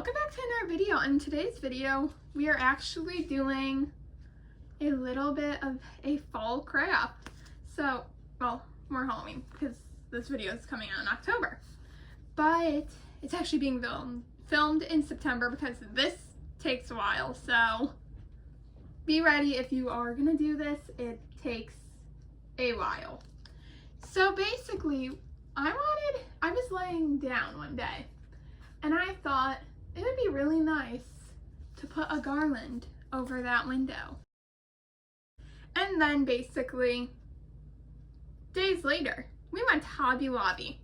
Welcome back to another video. In today's video, we are actually doing a little bit of a fall craft. So, well, more Halloween because this video is coming out in October. But it's actually being filmed in September because this takes a while. So, be ready if you are going to do this. It takes a while. So basically, I was laying down one day and I thought it would be really nice to put a garland over that window. And then basically, days later, we went to Hobby Lobby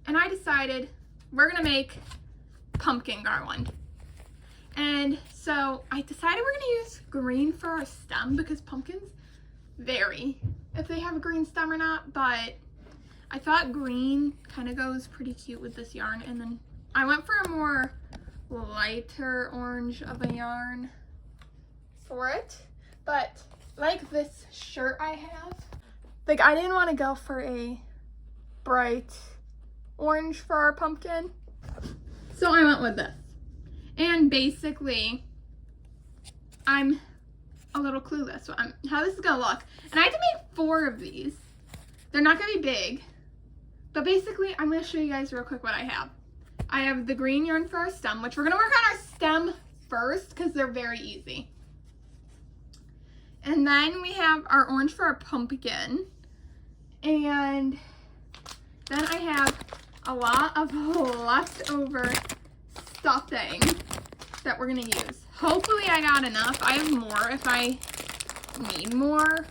and I decided we're gonna make pumpkin garland. And so I decided we're gonna use green for our stem because pumpkins vary if they have a green stem or not, but I thought green kind of goes pretty cute with this yarn, and then I went for a more lighter orange of a yarn for it. But like this shirt I have, like I didn't want to go for a bright orange for our pumpkin, so I went with this. And basically I'm a little clueless on how this is gonna look, and I had to make 4 of these. They're not gonna be big, but basically I'm gonna show you guys real quick what I have. I have the green yarn for our stem, which we're gonna work on our stem first because they're very easy. And then we have our orange for our pumpkin. And then I have a lot of leftover stuffing that we're gonna use. Hopefully I got enough. I have more if I need more.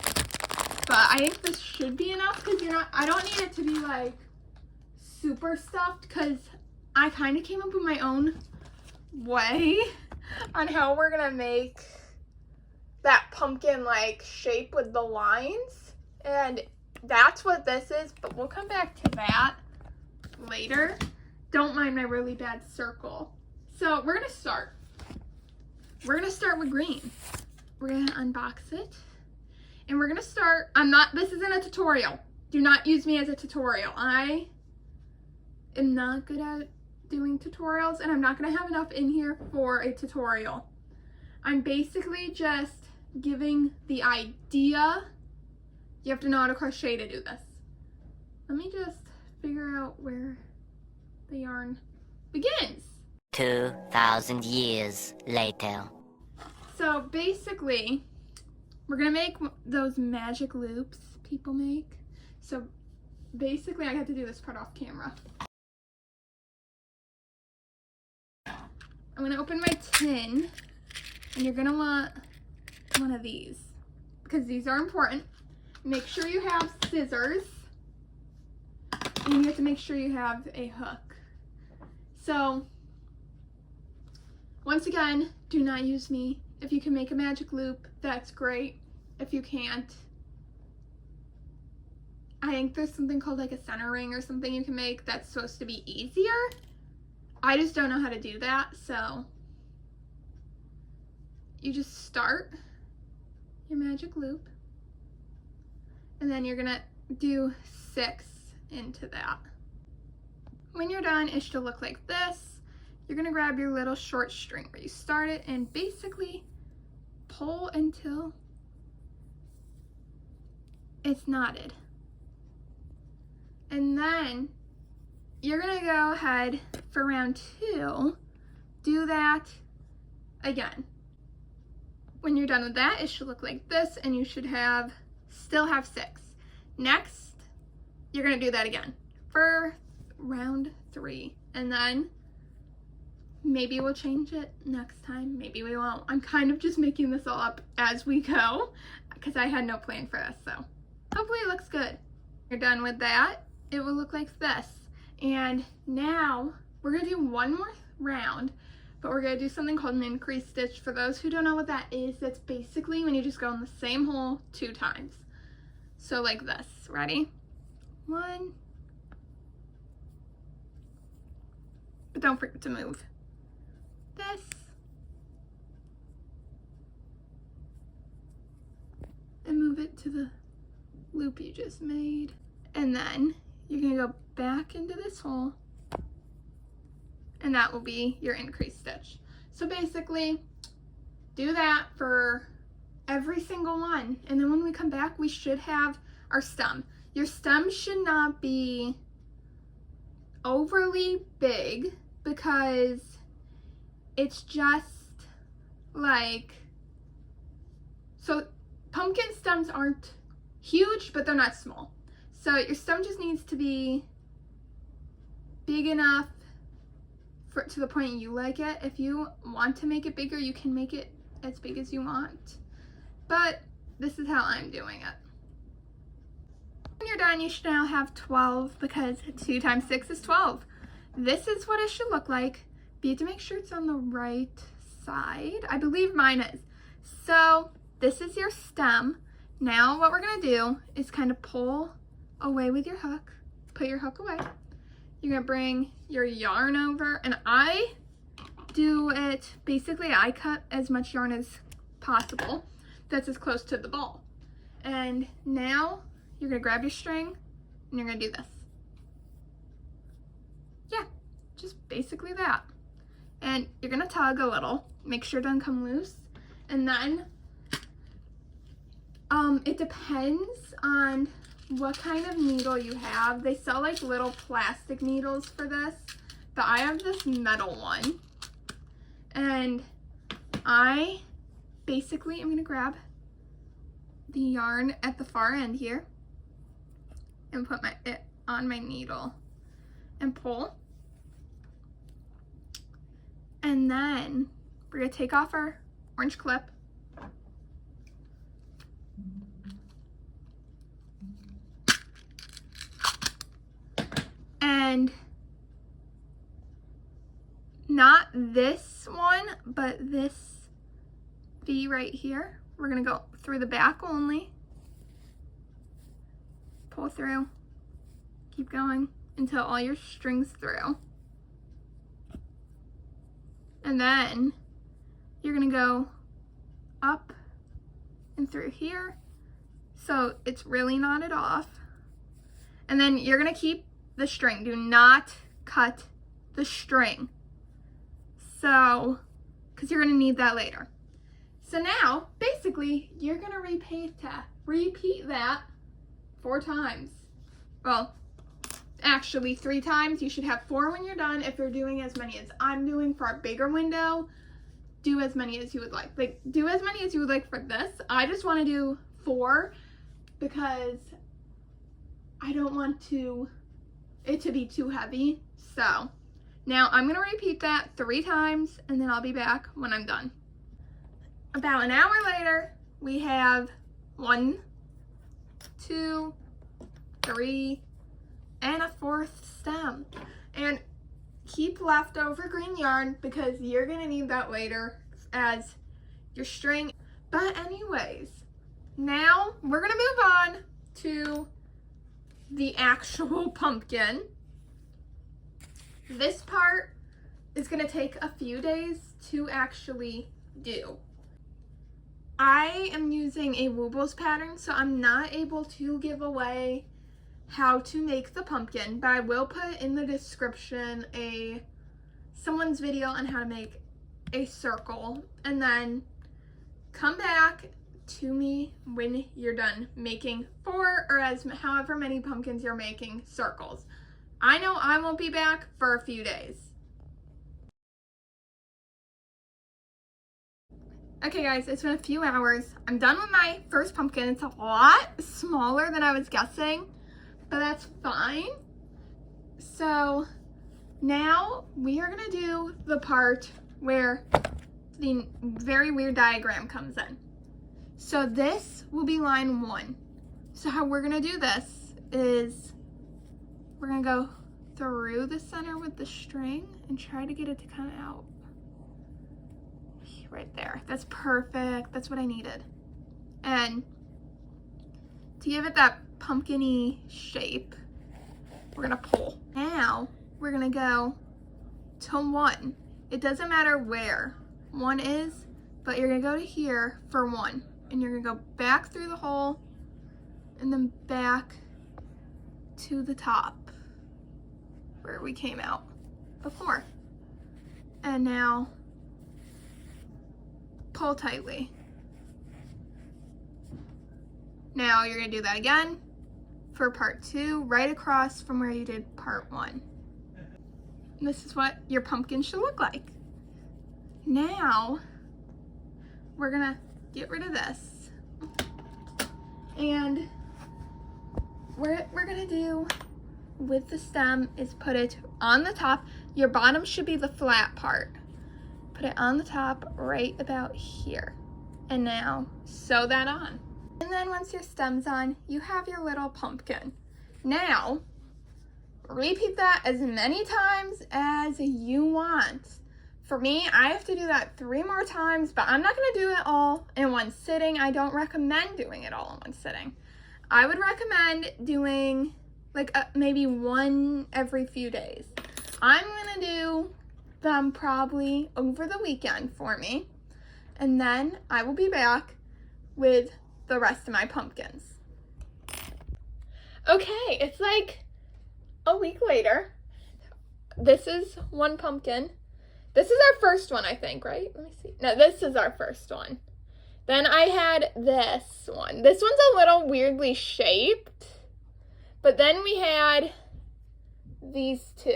But I think this should be enough because I don't need it to be like super stuffed because I kind of came up with my own way on how we're gonna make that pumpkin like shape with the lines, and that's what this is, but we'll come back to that later. Don't mind my really bad circle. So we're gonna start with green. We're gonna unbox it and we're gonna start. This isn't a tutorial. Do not use me as a tutorial. I am not good at doing tutorials, and I'm not going to have enough in here for a tutorial. I'm basically just giving the idea. You have to know how to crochet to do this. Let me just figure out where the yarn begins. 2,000 years later. So basically, we're going to make those magic loops people make. So basically, I have to do this part off camera. I'm gonna open my tin, and you're gonna want one of these because these are important. Make sure you have scissors, and you have to make sure you have a hook. So once again, do not use me. If you can make a magic loop, that's great. If you can't, I think there's something called like a center ring or something you can make that's supposed to be easier. I just don't know how to do that, so you just start your magic loop, and then you're gonna do 6 into that. When you're done, it should look like this. You're gonna grab your little short string where you started and basically pull until it's knotted. And then you're gonna go ahead for round 2, do that again. When you're done with that, it should look like this, and you should still have 6. Next, you're gonna do that again for round 3, and then maybe we'll change it next time, maybe we won't. I'm kind of just making this all up as we go because I had no plan for this, so hopefully it looks good. You're done with that, it will look like this. And now we're gonna do one more round, but we're gonna do something called an increase stitch. For those who don't know what that is, that's basically when you just go in the same hole 2 times. So like this, ready? 1, but don't forget to move this, and move it to the loop you just made, and then you're gonna go back into this hole and that will be your increased stitch. So basically, do that for every single one, and then when we come back, we should have our stem. Your stem should not be overly big because it's just like, so pumpkin stems aren't huge, but they're not small. So your stem just needs to be big enough for, to the point you like it. If you want to make it bigger, you can make it as big as you want. But this is how I'm doing it. When you're done, you should now have 12 because 2 times 6 is 12. This is what it should look like. But you have to make sure it's on the right side. I believe mine is. So this is your stem. Now what we're gonna do is kind of pull away with your hook. Put your hook away. You're gonna bring your yarn over, and I do it, basically I cut as much yarn as possible that's as close to the ball. And now you're gonna grab your string and you're gonna do this. Yeah, just basically that. And you're gonna tug a little, make sure it doesn't come loose. And then it depends on what kind of needle you have. They sell like little plastic needles for this, but I have this metal one. And I basically am gonna grab the yarn at the far end here and put it on my needle and pull. And then we're gonna take off our orange clip. And not this one, but this V right here. We're gonna go through the back only. Pull through, keep going until all your string's through. And then you're gonna go up and through here, so it's really knotted off. And then you're gonna keep the string. Do not cut the string. So, because you're gonna need that later. So now, basically, you're gonna repeat that 4 times. Well, actually 3 times. You should have 4 when you're done. If you're doing as many as I'm doing for a bigger window, do as many as you would like. Like, do as many as you would like for this. I just want to do 4 because I don't want it to be too heavy. So now I'm gonna repeat that 3 times and then I'll be back when I'm done. About an hour later, we have 1, 2, 3, and a 4th stem. And keep leftover green yarn because you're gonna need that later as your string. But anyways, now we're gonna move on to the actual pumpkin. This part is gonna take a few days to actually do. I am using a Woobles pattern, so I'm not able to give away how to make the pumpkin, but I will put in the description someone's video on how to make a circle, and then come back to me when you're done making 4 or however many pumpkins you're making circles. I know I won't be back for a few days. Okay guys, it's been a few hours. I'm done with my first pumpkin. It's a lot smaller than I was guessing, but that's fine. So now we are gonna do the part where the very weird diagram comes in. So this will be line 1. So how we're gonna do this is we're gonna go through the center with the string and try to get it to come out. Right there. That's perfect. That's what I needed. And to give it that pumpkin-y shape, we're gonna pull. Now we're gonna go to 1. It doesn't matter where 1 is, but you're gonna go to here for 1. And you're gonna go back through the hole and then back to the top where we came out before. And now pull tightly. Now you're gonna do that again for part 2, right across from where you did part 1. And this is what your pumpkin should look like. Now we're gonna get rid of this. And what we're gonna do with the stem is put it on the top. Your bottom should be the flat part. Put it on the top right about here. And now sew that on. And then once your stem's on, you have your little pumpkin. Now, repeat that as many times as you want. For me, I have to do that 3 more times, but I'm not gonna do it all in one sitting. I don't recommend doing it all in one sitting. I would recommend doing like maybe one every few days. I'm gonna do them probably over the weekend for me, and then I will be back with the rest of my pumpkins. Okay, it's like a week later. This is one pumpkin. This is our first one, I think, right? Let me see. No, this is our first one. Then I had this one. This one's a little weirdly shaped. But then we had these 2.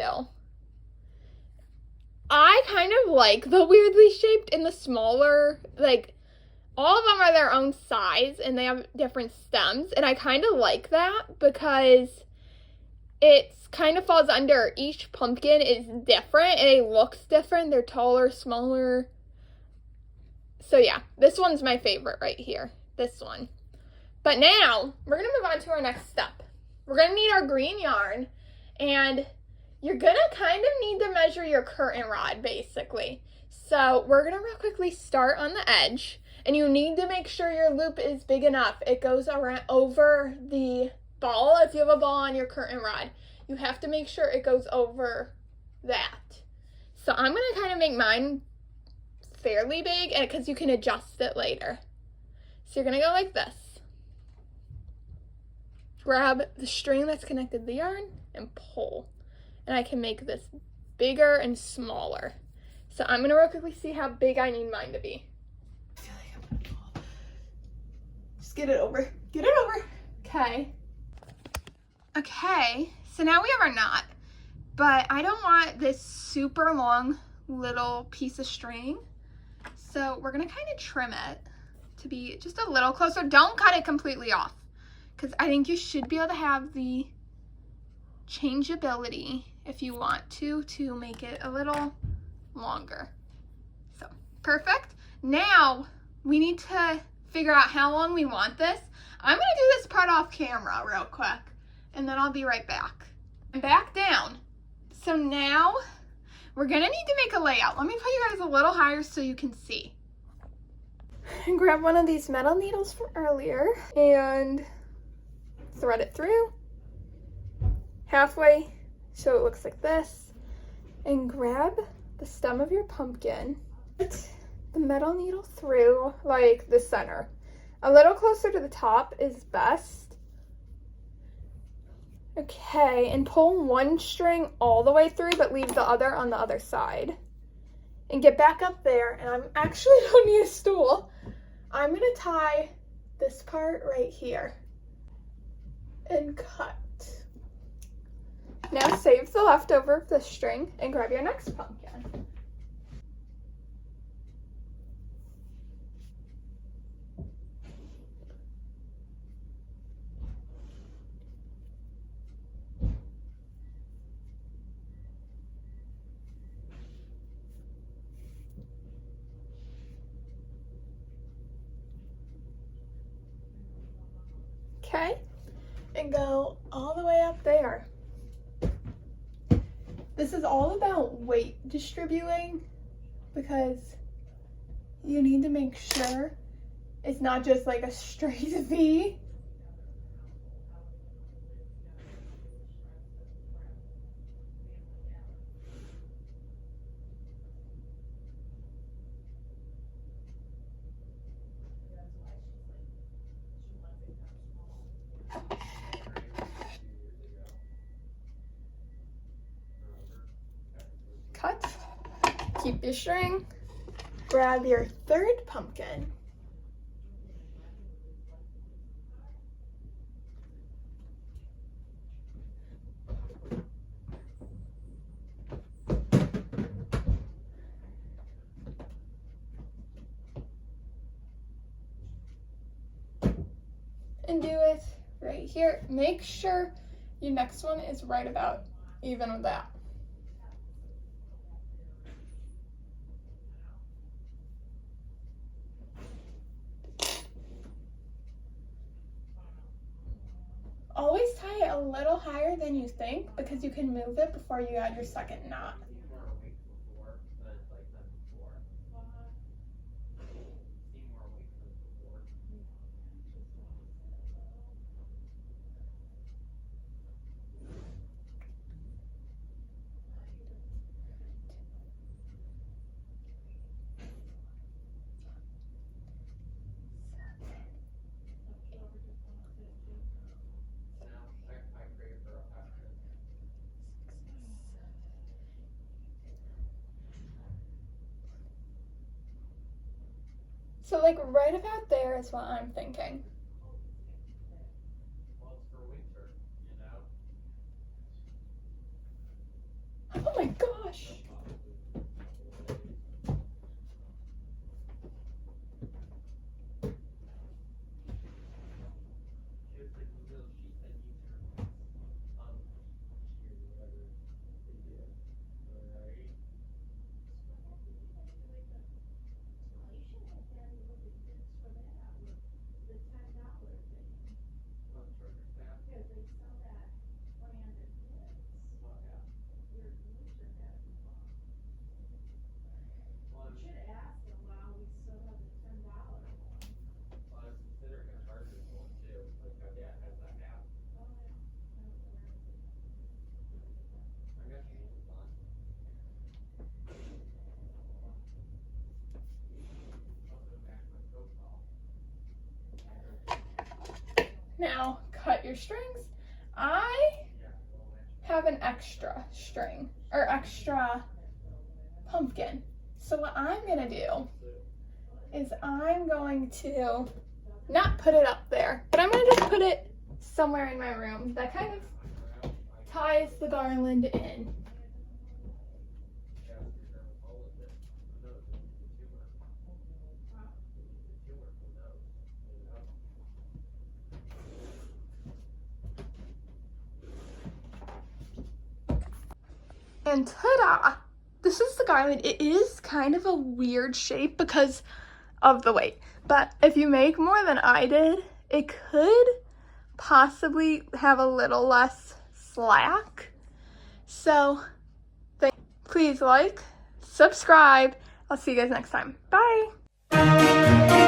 I kind of like the weirdly shaped and the smaller, like, all of them are their own size and they have different stems. And I kind of like that because it kind of falls under, each pumpkin is different and it looks different. They're taller, smaller. So yeah, this one's my favorite right here, this one. But now we're gonna move on to our next step. We're gonna need our green yarn, and you're gonna kind of need to measure your curtain rod basically. So we're gonna real quickly start on the edge, and you need to make sure your loop is big enough. It goes around over the ball. If you have a ball on your curtain rod, you have to make sure it goes over that. So I'm gonna kind of make mine fairly big, and because you can adjust it later. So you're gonna go like this. Grab the string that's connected to the yarn and pull. And I can make this bigger and smaller. So I'm gonna real quickly see how big I need mine to be. I feel like I'm gonna fall. Just get it over. Get it over. Okay. Okay, so now we have our knot. But I don't want this super long little piece of string. So we're gonna kind of trim it to be just a little closer. Don't cut it completely off, because I think you should be able to have the changeability if you want to make it a little longer. So perfect. Now we need to figure out how long we want this. I'm gonna do this part off camera real quick, and then I'll be right back. I'm back down. So now we're gonna need to make a layout. Let me put you guys a little higher so you can see. And grab one of these metal needles from earlier and thread it through halfway so it looks like this, and grab the stem of your pumpkin, put the metal needle through like the center. A little closer to the top is best. Okay, and pull one string all the way through, but leave the other on the other side. And get back up there, and I'm actually don't need a stool. I'm gonna tie this part right here and cut. Now save the leftover of the string and grab your next pumpkin. Okay, and go all the way up there. This is all about weight distributing, because you need to make sure it's not just like a straight V. Cut. keep your string, grab your third pumpkin, and do it right here. Make sure your next one is right about even with that. Always tie it a little higher than you think because you can move it before you add your second knot. So like right about there is what I'm thinking. Oh my gosh. Now cut your strings. I have an extra string or extra pumpkin. So what I'm gonna do is I'm going to not put it up there, but I'm gonna just put it somewhere in my room that kind of ties the garland in. And ta-da! This is the garland. It is kind of a weird shape because of the weight. But if you make more than I did, it could possibly have a little less slack. So please like, subscribe. I'll see you guys next time. Bye!